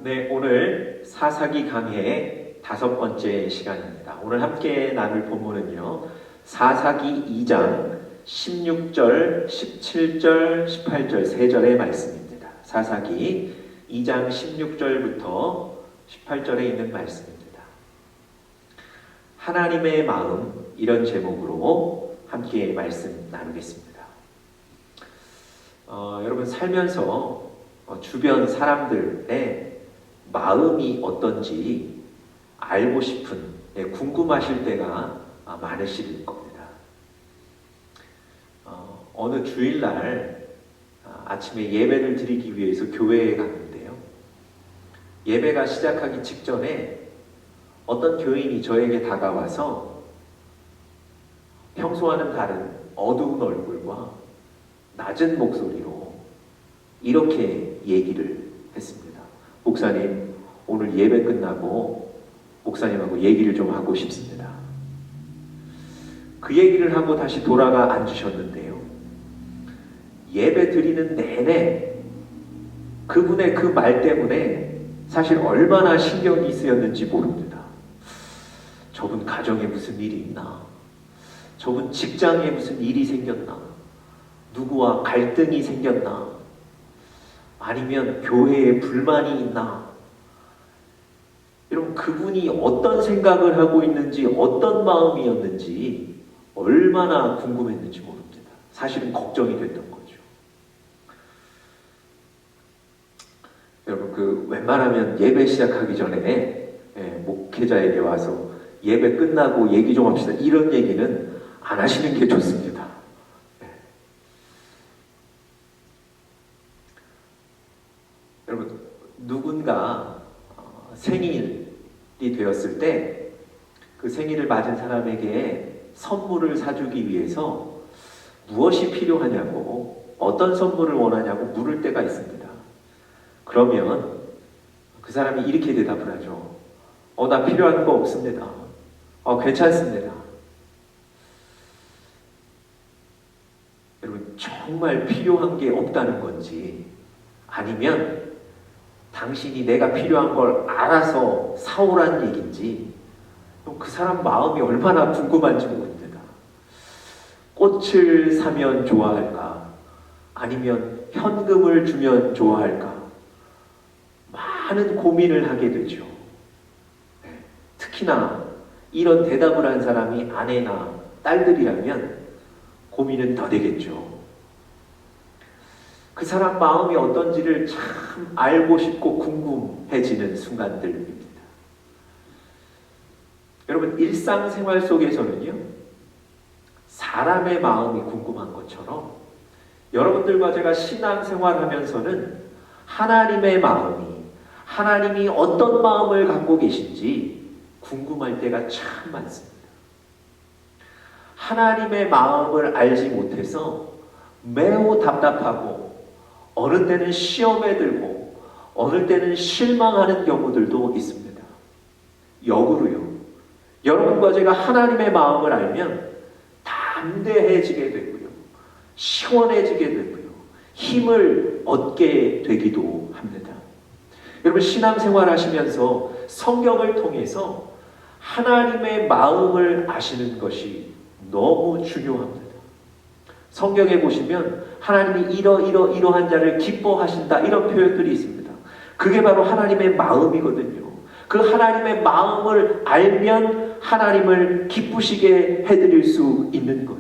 네, 오늘 사사기 강해의 5번째 시간입니다. 오늘 함께 나눌 본문은요, 사사기 2장 16절, 17절, 18절 3절의 말씀입니다. 사사기 2장 16절부터 18절에 있는 말씀입니다. 하나님의 마음, 이런 제목으로 함께 말씀 나누겠습니다. 여러분 살면서 주변 사람들의 마음이 어떤지 알고 싶은, 궁금하실 때가 많으실 겁니다. 어느 주일날 아침에 예배를 드리기 위해서 교회에 갔는데요. 예배가 시작하기 직전에 어떤 교인이 저에게 다가와서 평소와는 다른 어두운 얼굴과 낮은 목소리로 이렇게 얘기를 했습니다. 목사님, 오늘 예배 끝나고 목사님하고 얘기를 좀 하고 싶습니다. 그 얘기를 하고 다시 돌아가 앉으셨는데요. 예배 드리는 내내 그분의 그 말 때문에 사실 얼마나 신경이 쓰였는지 모릅니다. 저분 가정에 무슨 일이 있나? 저분 직장에 무슨 일이 생겼나? 누구와 갈등이 생겼나? 아니면 교회에 불만이 있나? 여러분, 그분이 어떤 생각을 하고 있는지, 어떤 마음이었는지 얼마나 궁금했는지 모릅니다. 사실은 걱정이 됐던 거죠. 여러분, 웬만하면 예배 시작하기 전에 목회자에게 와서 예배 끝나고 얘기 좀 합시다, 이런 얘기는 안 하시는 게 좋습니다. 여러분, 누군가 생일이 되었을 때 그 생일을 맞은 사람에게 선물을 사주기 위해서 무엇이 필요하냐고, 어떤 선물을 원하냐고 물을 때가 있습니다. 그러면 그 사람이 이렇게 대답을 하죠. 나 필요한 거 없습니다. 괜찮습니다. 여러분, 정말 필요한 게 없다는 건지, 아니면 당신이 내가 필요한 걸 알아서 사오란 얘기인지, 그 사람 마음이 얼마나 궁금한지 모릅니다. 꽃을 사면 좋아할까? 아니면 현금을 주면 좋아할까? 많은 고민을 하게 되죠. 특히나 이런 대답을 한 사람이 아내나 딸들이라면 고민은 더 되겠죠. 그 사람 마음이 어떤지를 참 알고 싶고 궁금해지는 순간들입니다. 여러분, 일상생활 속에서는요, 사람의 마음이 궁금한 것처럼 여러분들과 제가 신앙생활 하면서는 하나님의 마음이, 하나님이 어떤 마음을 갖고 계신지 궁금할 때가 참 많습니다. 하나님의 마음을 알지 못해서 매우 답답하고, 어느 때는 시험에 들고 어느 때는 실망하는 경우들도 있습니다. 역으로요, 여러분과 제가 하나님의 마음을 알면 담대해지게 되고요, 시원해지게 되고요, 힘을 얻게 되기도 합니다. 여러분, 신앙생활 하시면서 성경을 통해서 하나님의 마음을 아시는 것이 너무 중요합니다. 성경에 보시면 하나님이 이러한 자를 기뻐하신다, 이런 표현들이 있습니다. 그게 바로 하나님의 마음이거든요. 그 하나님의 마음을 알면 하나님을 기쁘시게 해드릴 수 있는 거예요.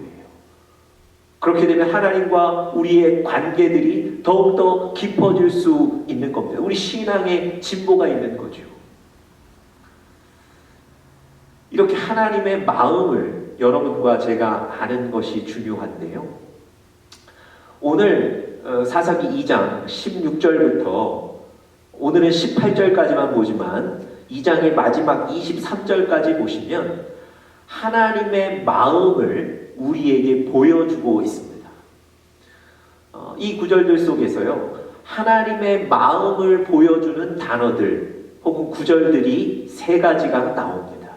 그렇게 되면 하나님과 우리의 관계들이 더욱더 깊어질 수 있는 겁니다. 우리 신앙의 진보가 있는 거죠. 이렇게 하나님의 마음을 여러분과 제가 아는 것이 중요한데요. 오늘 사사기 2장 16절부터 오늘은 18절까지만 보지만 2장의 마지막 23절까지 보시면 하나님의 마음을 우리에게 보여주고 있습니다. 이 구절들 속에서요, 하나님의 마음을 보여주는 단어들 혹은 구절들이 3가지가 나옵니다.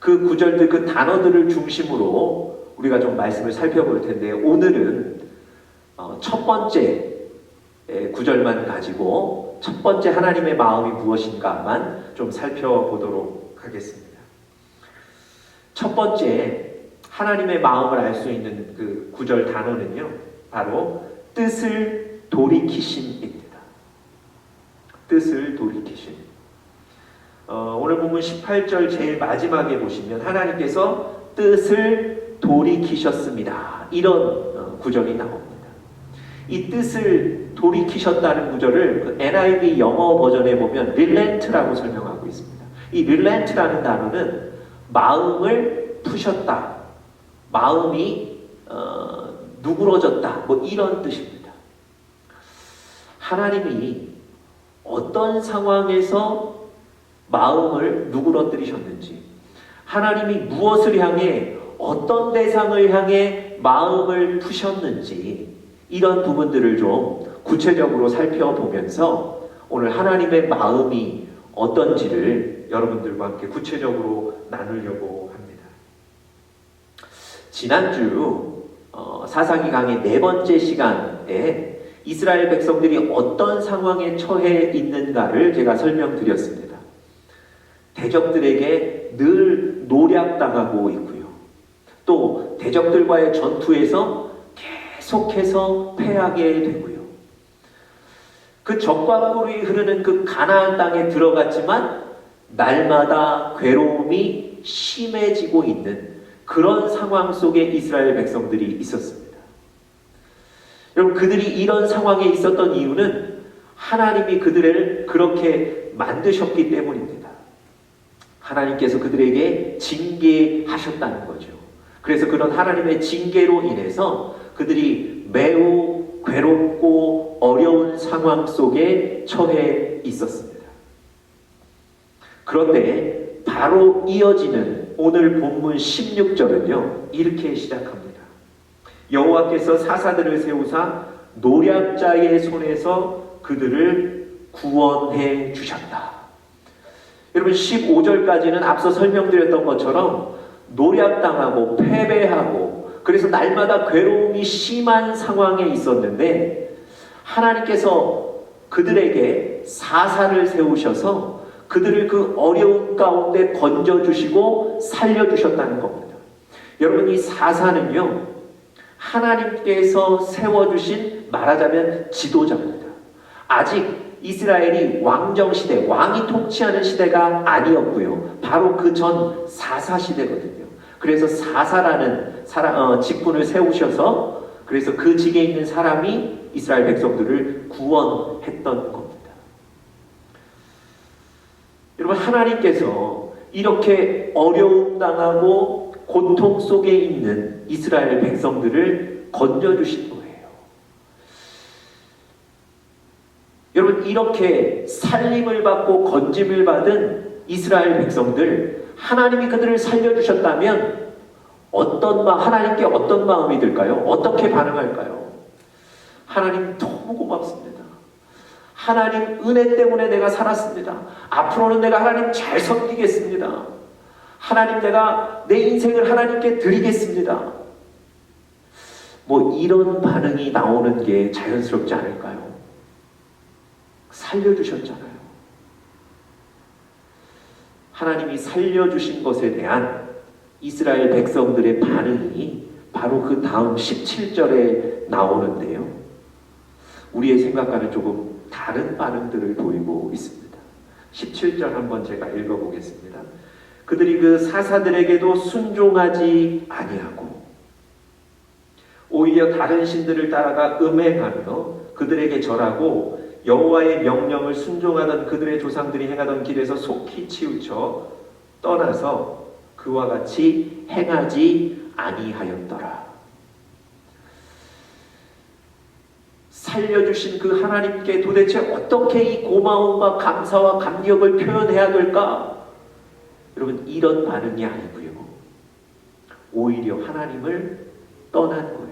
그 구절들, 그 단어들을 중심으로 우리가 좀 말씀을 살펴볼 텐데, 오늘은 첫 번째 구절만 가지고 첫 번째 하나님의 마음이 무엇인가만 좀 살펴보도록 하겠습니다. 첫 번째 하나님의 마음을 알 수 있는 그 구절 단어는요, 바로 뜻을 돌이키심입니다. 뜻을 돌이키심. 오늘 본문 18절 제일 마지막에 보시면 하나님께서 뜻을 돌이키셨습니다. 이런 구절이 나옵니다. 이 뜻을 돌이키셨다는 구절을 그 NIV 영어 버전에 보면 relent라고 설명하고 있습니다. 이 relent라는 단어는 마음을 푸셨다, 마음이 누그러졌다, 뭐 이런 뜻입니다. 하나님이 어떤 상황에서 마음을 누그러뜨리셨는지, 하나님이 무엇을 향해, 어떤 대상을 향해 마음을 푸셨는지, 이런 부분들을 좀 구체적으로 살펴보면서 오늘 하나님의 마음이 어떤지를 여러분들과 함께 구체적으로 나누려고 합니다. 지난주 사사기 강의 4번째 시간에 이스라엘 백성들이 어떤 상황에 처해 있는가를 제가 설명드렸습니다. 대적들에게 늘 노략당하고 있고요. 또 대적들과의 전투에서 계속해서 패하게 되고요. 그 적과 꿀이 흐르는 그 가나안 땅에 들어갔지만 날마다 괴로움이 심해지고 있는 그런 상황 속에 이스라엘 백성들이 있었습니다. 여러분, 그들이 이런 상황에 있었던 이유는 하나님이 그들을 그렇게 만드셨기 때문입니다. 하나님께서 그들에게 징계하셨다는 거죠. 그래서 그런 하나님의 징계로 인해서 그들이 매우 괴롭고 어려운 상황 속에 처해 있었습니다. 그런데 바로 이어지는 오늘 본문 16절은요, 이렇게 시작합니다. 여호와께서 사사들을 세우사 노략자의 손에서 그들을 구원해 주셨다. 여러분, 15절까지는 앞서 설명드렸던 것처럼 노략당하고 패배하고 그래서 날마다 괴로움이 심한 상황에 있었는데 하나님께서 그들에게 사사를 세우셔서 그들을 그 어려운 가운데 건져주시고 살려주셨다는 겁니다. 여러분, 이 사사는요, 하나님께서 세워주신, 말하자면 지도자입니다. 아직 이스라엘이 왕정시대, 왕이 통치하는 시대가 아니었고요. 바로 그 전 사사시대거든요. 그래서 사사라는 직분을 세우셔서 그래서 그 직에 있는 사람이 이스라엘 백성들을 구원했던 겁니다. 여러분, 하나님께서 이렇게 어려움 당하고 고통 속에 있는 이스라엘 백성들을 건져주신 거예요. 여러분, 이렇게 살림을 받고 건짐을 받은 이스라엘 백성들, 하나님이 그들을 살려주셨다면 하나님께 어떤 마음이 들까요? 어떻게 반응할까요? 하나님 너무 고맙습니다. 하나님 은혜 때문에 내가 살았습니다. 앞으로는 내가 하나님 잘 섬기겠습니다. 하나님, 내가 내 인생을 하나님께 드리겠습니다. 뭐 이런 반응이 나오는 게 자연스럽지 않을까요? 살려주셨잖아요. 하나님이 살려주신 것에 대한 이스라엘 백성들의 반응이 바로 그 다음 17절에 나오는데요. 우리의 생각과는 조금 다른 반응들을 보이고 있습니다. 17절 한번 제가 읽어보겠습니다. 그들이 그 사사들에게도 순종하지 아니하고 오히려 다른 신들을 따라가 음행하며 그들에게 절하고 여호와의 명령을 순종하던 그들의 조상들이 행하던 길에서 속히 치우쳐 떠나서 그와 같이 행하지 아니하였더라. 살려주신 그 하나님께 도대체 어떻게 이 고마움과 감사와 감격을 표현해야 될까? 여러분, 이런 반응이 아니고요. 오히려 하나님을 떠난 거예요.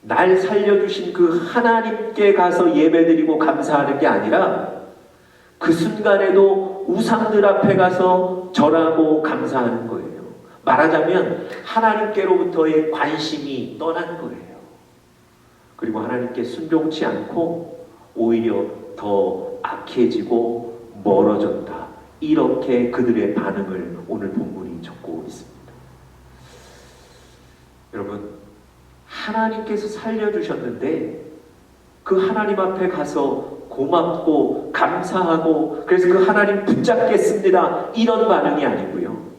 날 살려주신 그 하나님께 가서 예배드리고 감사하는 게 아니라 그 순간에도 우상들 앞에 가서 절하고 감사하는 거예요. 말하자면 하나님께로부터의 관심이 떠난 거예요. 그리고 하나님께 순종치 않고 오히려 더 악해지고 멀어졌다. 이렇게 그들의 반응을 오늘 본문이 적고 있습니다. 여러분, 하나님께서 살려주셨는데 그 하나님 앞에 가서 고맙고 감사하고 그래서 그 하나님 붙잡겠습니다, 이런 반응이 아니고요.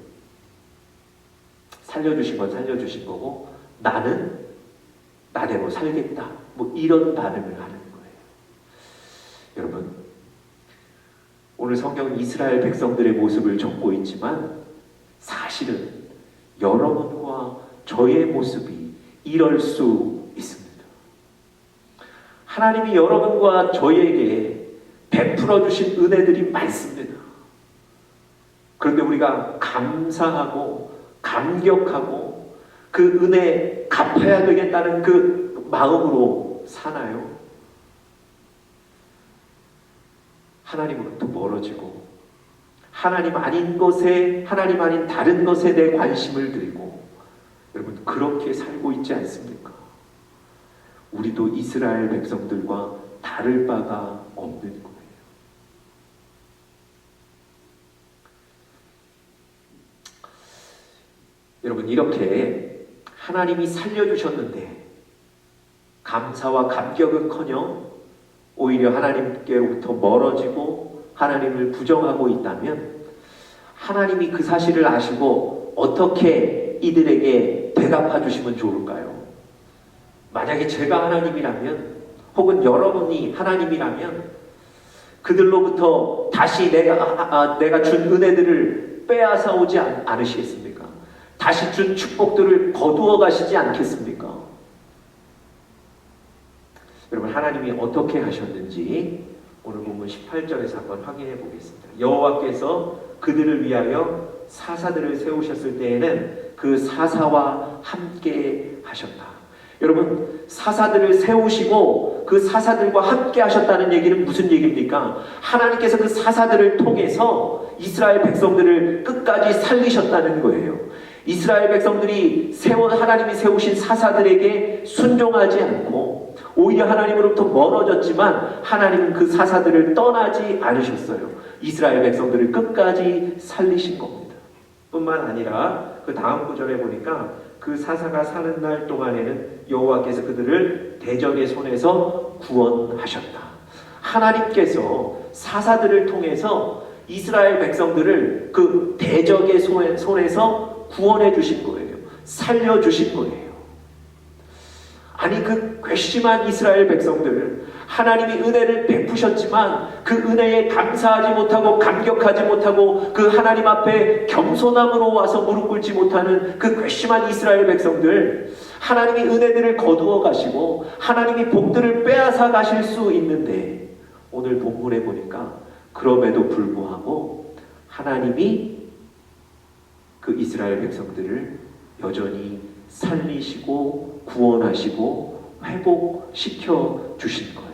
살려주신 건 살려주신 거고 나는 나대로 살겠다, 뭐 이런 반응을 하는 거예요. 여러분, 오늘 성경은 이스라엘 백성들의 모습을 적고 있지만 사실은 여러분과 저의 모습이 이럴 수 있습니다. 하나님이 여러분과 저에게 베풀어 주신 은혜들이 많습니다. 그런데 우리가 감사하고 감격하고 그 은혜 갚아야 되겠다는 그 마음으로 사나요? 하나님으로부터 멀어지고 하나님 아닌 것에, 하나님 아닌 다른 것에 대해 관심을 들이고, 여러분 그렇게 살고 있지 않습니까? 우리도 이스라엘 백성들과 다를 바가 없는 거예요. 여러분, 이렇게 하나님이 살려주셨는데 감사와 감격은커녕 오히려 하나님께로부터 멀어지고 하나님을 부정하고 있다면, 하나님이 그 사실을 아시고 어떻게 이들에게 되갚아 주시면 좋을까요? 만약에 제가 하나님이라면, 혹은 여러분이 하나님이라면 그들로부터 다시 내가 준 은혜들을 빼앗아 오지 않으시겠습니까? 다시 준 축복들을 거두어 가시지 않겠습니까? 여러분, 하나님이 어떻게 하셨는지 오늘 본문 18절에서 한번 확인해 보겠습니다. 여호와께서 그들을 위하여 사사들을 세우셨을 때에는 그 사사와 함께 하셨다. 여러분, 사사들을 세우시고 그 사사들과 함께 하셨다는 얘기는 무슨 얘기입니까? 하나님께서 그 사사들을 통해서 이스라엘 백성들을 끝까지 살리셨다는 거예요. 이스라엘 백성들이 하나님이 세우신 사사들에게 순종하지 않고 오히려 하나님으로부터 멀어졌지만 하나님은 그 사사들을 떠나지 않으셨어요. 이스라엘 백성들을 끝까지 살리신 겁니다. 뿐만 아니라 그 다음 구절에 보니까 그 사사가 사는 날 동안에는 여호와께서 그들을 대적의 손에서 구원하셨다. 하나님께서 사사들을 통해서 이스라엘 백성들을 그 대적의 손에서 구원해 주신 거예요. 살려 주신 거예요. 아니, 그 괘씸한 이스라엘 백성들, 하나님이 은혜를 베푸셨지만 그 은혜에 감사하지 못하고 감격하지 못하고 그 하나님 앞에 겸손함으로 와서 무릎 꿇지 못하는 그 괘씸한 이스라엘 백성들, 하나님이 은혜들을 거두어 가시고 하나님이 복들을 빼앗아 가실 수 있는데, 오늘 본문에 보니까 그럼에도 불구하고 하나님이 그 이스라엘 백성들을 여전히 살리시고 구원하시고 회복시켜 주신 거예요.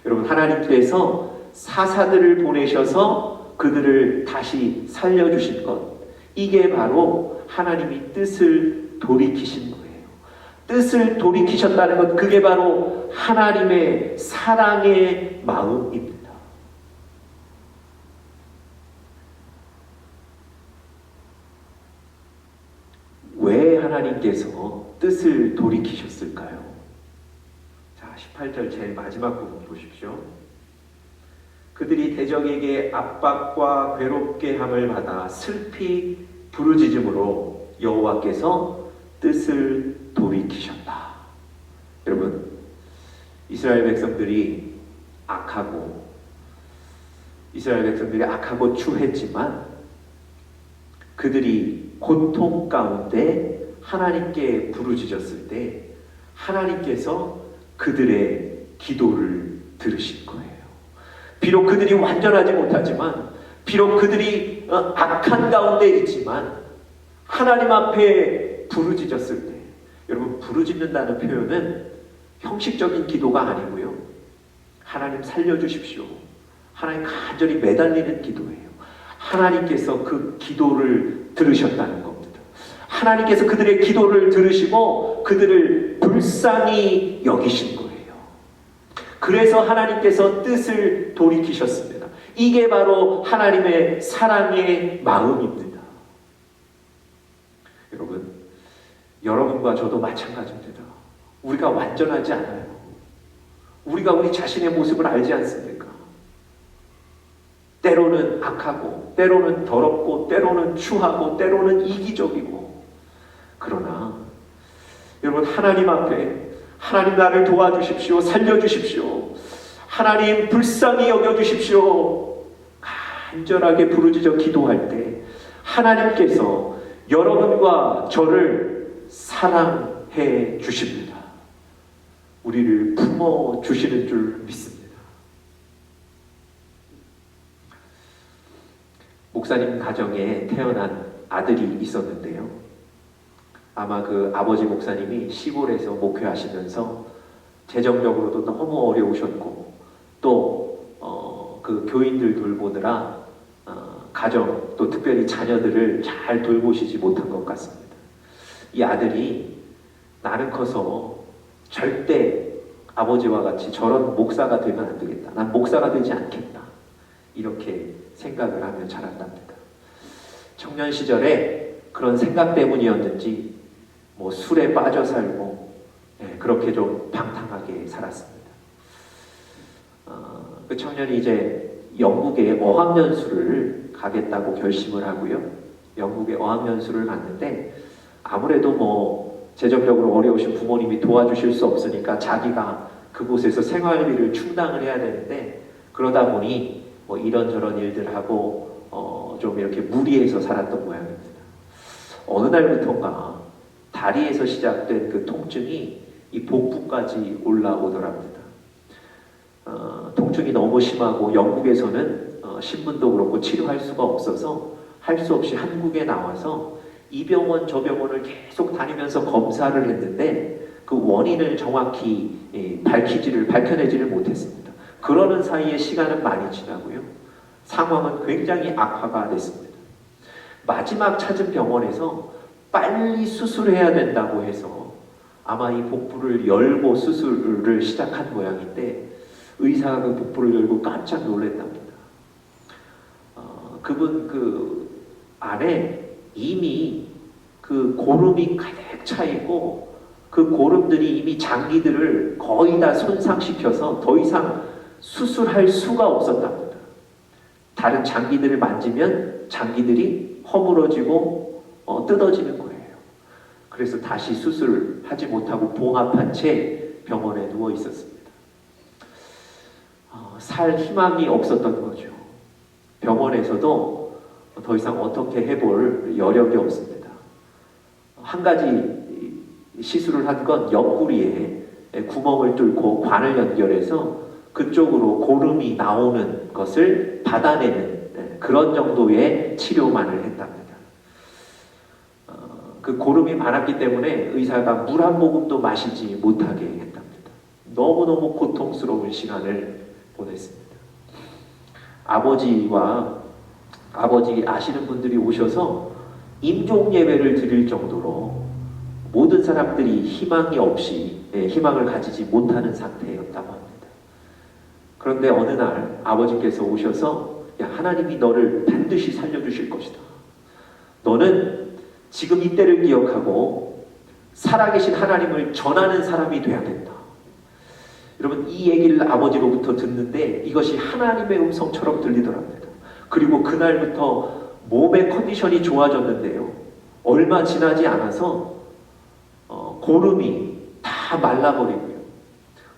여러분, 하나님께서 사사들을 보내셔서 그들을 다시 살려주신 것, 이게 바로 하나님이 뜻을 돌이키신 거예요. 뜻을 돌이키셨다는 것, 그게 바로 하나님의 사랑의 마음입니다. 왜 하나님께서 뜻을 돌이키셨을까요? 자, 18절 제일 마지막 부분 보십시오. 그들이 대적에게 압박과 괴롭게 함을 받아 슬피 부르짖음으로 여호와께서 뜻을 돌이키셨다. 여러분, 이스라엘 백성들이 악하고 추했지만 그들이 고통 가운데 하나님께 부르짖었을 때 하나님께서 그들의 기도를 들으신 거예요. 비록 그들이 완전하지 못하지만, 비록 그들이 악한 가운데 있지만 하나님 앞에 부르짖었을 때, 여러분, 부르짖는다는 표현은 형식적인 기도가 아니고요, 하나님 살려주십시오, 하나님 간절히 매달리는 기도예요. 하나님께서 그 기도를 들으셨다는 겁니다. 하나님께서 그들의 기도를 들으시고 그들을 불쌍히 여기신 거예요. 그래서 하나님께서 뜻을 돌이키셨습니다. 이게 바로 하나님의 사랑의 마음입니다. 여러분, 여러분과 저도 마찬가지입니다. 우리가 완전하지 않아요. 우리가 우리 자신의 모습을 알지 않습니까? 때로는 악하고, 때로는 더럽고, 때로는 추하고, 때로는 이기적이고. 그러나 여러분, 하나님 앞에 하나님 나를 도와주십시오. 살려주십시오. 하나님 불쌍히 여겨주십시오. 간절하게 부르짖어 기도할 때 하나님께서 여러분과 저를 사랑해 주십니다. 우리를 품어주시는 줄 믿습니다. 목사님 가정에 태어난 아들이 있었는데요. 아마 그 아버지 목사님이 시골에서 목회하시면서 재정적으로도 너무 어려우셨고 또 그 교인들 돌보느라 가정 또 특별히 자녀들을 잘 돌보시지 못한 것 같습니다. 이 아들이 나는 커서 절대 아버지와 같이 저런 목사가 되면 안 되겠다. 난 목사가 되지 않겠다. 이렇게 생각을 하며 자랐답니다. 청년 시절에 그런 생각 때문이었는지 뭐 술에 빠져 살고 그렇게 좀 방탕하게 살았습니다. 그 청년이 이제 영국에 어학연수를 가겠다고 결심을 하고요. 영국에 어학연수를 갔는데 아무래도 뭐 재정적으로 어려우신 부모님이 도와주실 수 없으니까 자기가 그곳에서 생활비를 충당을 해야 되는데 그러다 보니 뭐 이런저런 일들 하고 좀 이렇게 무리해서 살았던 모양입니다. 어느 날부터인가 다리에서 시작된 그 통증이 이 복부까지 올라오더랍니다. 통증이 너무 심하고 영국에서는 신분도 그렇고 치료할 수가 없어서 할 수 없이 한국에 나와서 이 병원 저 병원을 계속 다니면서 검사를 했는데 그 원인을 정확히 밝혀내지를 못했습니다. 그러는 사이에 시간은 많이 지나고요. 상황은 굉장히 악화가 됐습니다. 마지막 찾은 병원에서 빨리 수술해야 된다고 해서 아마 이 복부를 열고 수술을 시작한 모양인데 의사가 그 복부를 열고 깜짝 놀랐답니다. 그분 그 안에 이미 그 고름이 가득 차 있고 그 고름들이 이미 장기들을 거의 다 손상시켜서 더 이상 수술할 수가 없었답니다. 다른 장기들을 만지면 장기들이 허물어지고 뜯어지는 거예요. 그래서 다시 수술하지 못하고 봉합한 채 병원에 누워 있었습니다. 살 희망이 없었던 거죠. 병원에서도 더 이상 어떻게 해볼 여력이 없습니다. 한 가지 시술을 한 건 옆구리에 구멍을 뚫고 관을 연결해서 그쪽으로 고름이 나오는 것을 받아내는 그런 정도의 치료만을 했답니다. 그 고름이 많았기 때문에 의사가 물 한 모금도 마시지 못하게 했답니다. 너무너무 고통스러운 시간을 보냈습니다. 아버지 아시는 분들이 오셔서 임종 예배를 드릴 정도로 모든 사람들이 희망이 없이 희망을 가지지 못하는 상태였다고 합니다. 그런데 어느 날 아버지께서 오셔서 야, 하나님이 너를 반드시 살려주실 것이다. 너는 지금 이때를 기억하고 살아계신 하나님을 전하는 사람이 돼야 된다. 여러분 이 얘기를 아버지로부터 듣는데 이것이 하나님의 음성처럼 들리더랍니다. 그리고 그날부터 몸의 컨디션이 좋아졌는데요. 얼마 지나지 않아서 고름이 다 말라버리고요.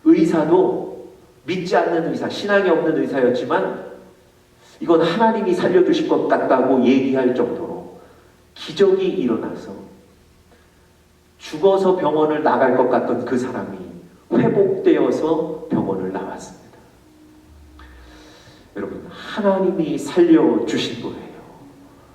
의사도 믿지 않는 의사, 신앙이 없는 의사였지만 이건 하나님이 살려주실 것 같다고 얘기할 정도로 기적이 일어나서 죽어서 병원을 나갈 것 같던 그 사람이 회복되어서 병원을 나왔습니다. 여러분, 하나님이 살려주신 거예요.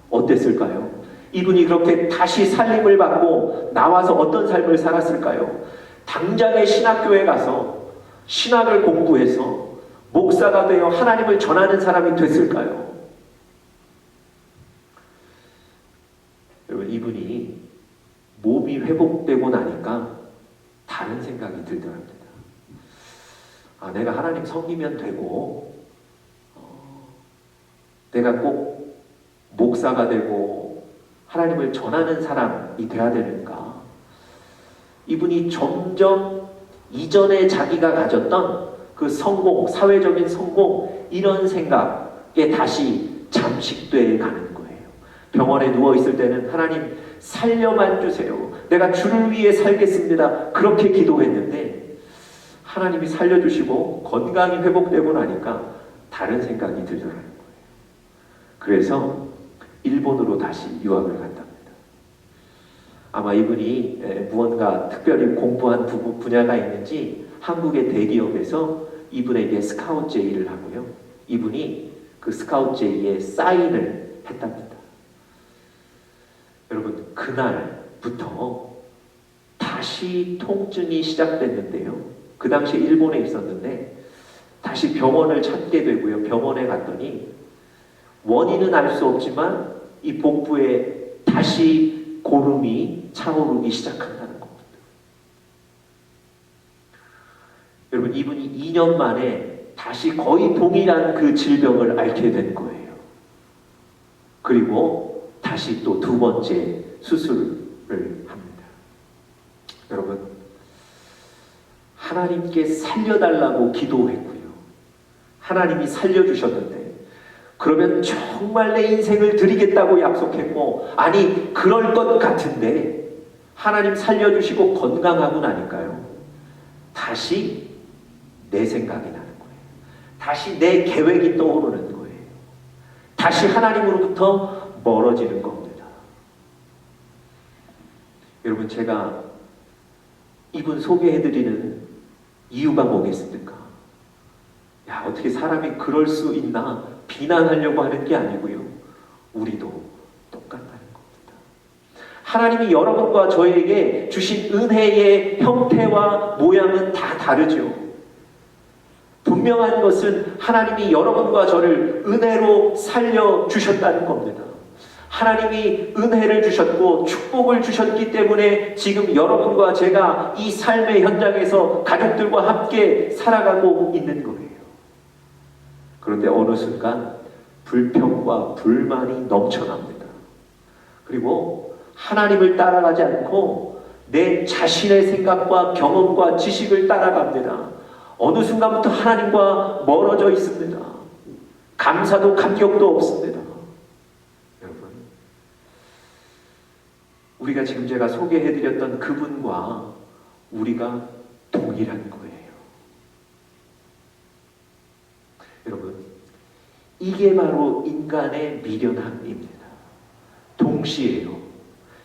어땠을까요? 이분이 그렇게 다시 살림을 받고 나와서 어떤 삶을 살았을까요? 당장에 신학교에 가서 신학을 공부해서 목사가 되어 하나님을 전하는 사람이 됐을까요? 여러분, 이분이 몸이 회복되고 나니까 다른 생각이 들더랍니다. 아, 내가 하나님 섬기면 되고 내가 꼭 목사가 되고 하나님을 전하는 사람이 돼야 되는가? 이분이 점점 이전에 자기가 가졌던 그 성공, 사회적인 성공, 이런 생각에 다시 잠식돼 가는 거예요. 병원에 누워있을 때는 하나님 살려만 주세요. 내가 주를 위해 살겠습니다. 그렇게 기도했는데 하나님이 살려주시고 건강이 회복되고 나니까 다른 생각이 들더라는 거예요. 그래서 일본으로 다시 유학을 갔답니다. 아마 이분이 무언가 특별히 공부한 분야가 있는지 한국의 대기업에서 이분에게 스카우트 제의를 하고요. 이분이 그 스카우트 제의에 사인을 했답니다. 여러분, 그날부터 다시 통증이 시작됐는데요. 그 당시에 일본에 있었는데 다시 병원을 찾게 되고요. 병원에 갔더니 원인은 알 수 없지만 이 복부에 다시 고름이 차오르기 시작한다는 겁니다. 여러분, 이분이 2년 만에 다시 거의 동일한 그 질병을 앓게 된 거예요. 그리고 다시 또 두 번째 수술을 합니다. 여러분, 하나님께 살려달라고 기도했고요. 하나님이 살려주셨는데 그러면 정말 내 인생을 드리겠다고 약속했고, 아니 그럴 것 같은데 하나님 살려주시고 건강하고 나니까요, 다시 내 생각이 나는 거예요. 다시 내 계획이 떠오르는 거예요. 다시 하나님으로부터 멀어지는 겁니다. 여러분, 제가 이분 소개해드리는 이유가 뭐겠습니까? 야, 어떻게 사람이 그럴 수 있나 비난하려고 하는 게 아니고요. 우리도 똑같다는 겁니다. 하나님이 여러분과 저에게 주신 은혜의 형태와 모양은 다 다르죠. 분명한 것은 하나님이 여러분과 저를 은혜로 살려주셨다는 겁니다. 하나님이 은혜를 주셨고 축복을 주셨기 때문에 지금 여러분과 제가 이 삶의 현장에서 가족들과 함께 살아가고 있는 거예요. 그런데 어느 순간 불평과 불만이 넘쳐납니다. 그리고 하나님을 따라가지 않고 내 자신의 생각과 경험과 지식을 따라갑니다. 어느 순간부터 하나님과 멀어져 있습니다. 감사도 감격도 없습니다. 여러분, 우리가 지금 제가 소개해드렸던 그분과 우리가 동일한 거예요. 여러분, 이게 바로 인간의 미련함입니다. 동시에요,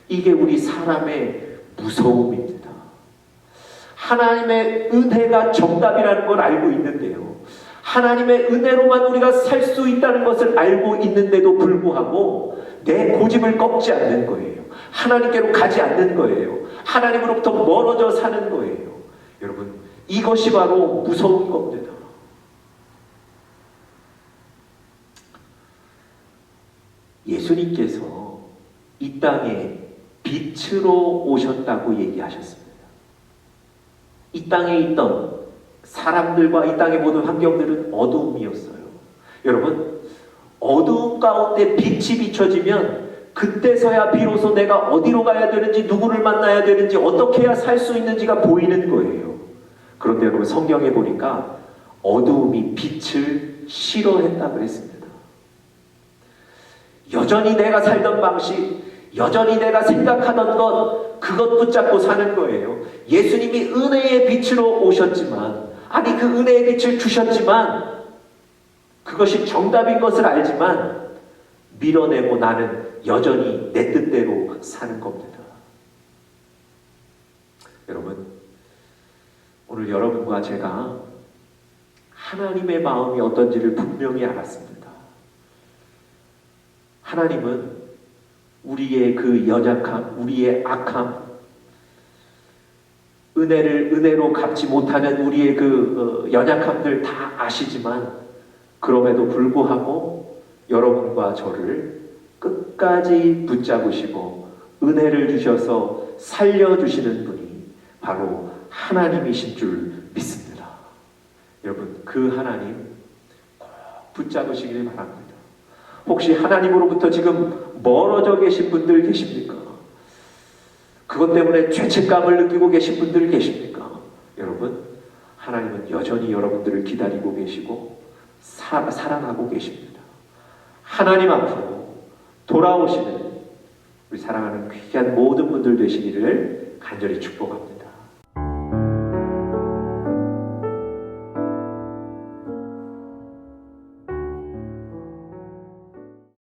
이게 우리 사람의 무서움입니다. 하나님의 은혜가 정답이라는 걸 알고 있는데요, 하나님의 은혜로만 우리가 살 수 있다는 것을 알고 있는데도 불구하고 내 고집을 꺾지 않는 거예요. 하나님께로 가지 않는 거예요. 하나님으로부터 멀어져 사는 거예요. 여러분, 이것이 바로 무서운 겁니다. 예수님께서 이 땅에 빛으로 오셨다고 얘기하셨습니다. 이 땅에 있던 사람들과 이 땅의 모든 환경들은 어두움이었어요. 여러분, 어두움 가운데 빛이 비춰지면 그때서야 비로소 내가 어디로 가야 되는지, 누구를 만나야 되는지, 어떻게 해야 살 수 있는지가 보이는 거예요. 그런데 여러분, 성경에 보니까 어두움이 빛을 싫어했다 그랬습니다. 여전히 내가 살던 방식, 여전히 내가 생각하던 것, 그것 붙잡고 사는 거예요. 예수님이 은혜의 빛으로 오셨지만, 아니 그 은혜의 빛을 주셨지만 그것이 정답인 것을 알지만 밀어내고 나는 여전히 내 뜻대로 사는 겁니다. 여러분, 오늘 여러분과 제가 하나님의 마음이 어떤지를 분명히 알았습니다. 하나님은 우리의 그 연약함, 우리의 악함, 은혜로 갚지 못하는 우리의 그 연약함들 다 아시지만, 그럼에도 불구하고 여러분과 저를 끝까지 붙잡으시고 은혜를 주셔서 살려주시는 분이 바로 하나님이신 줄 믿습니다. 여러분, 그 하나님 꼭 붙잡으시길 바랍니다. 혹시 하나님으로부터 지금 멀어져 계신 분들 계십니까? 그것 때문에 죄책감을 느끼고 계신 분들 계십니까? 여러분, 하나님은 여전히 여러분들을 기다리고 계시고 사랑하고 계십니다. 하나님 앞으로 돌아오시는 우리 사랑하는 귀한 모든 분들 되시기를 간절히 축복합니다.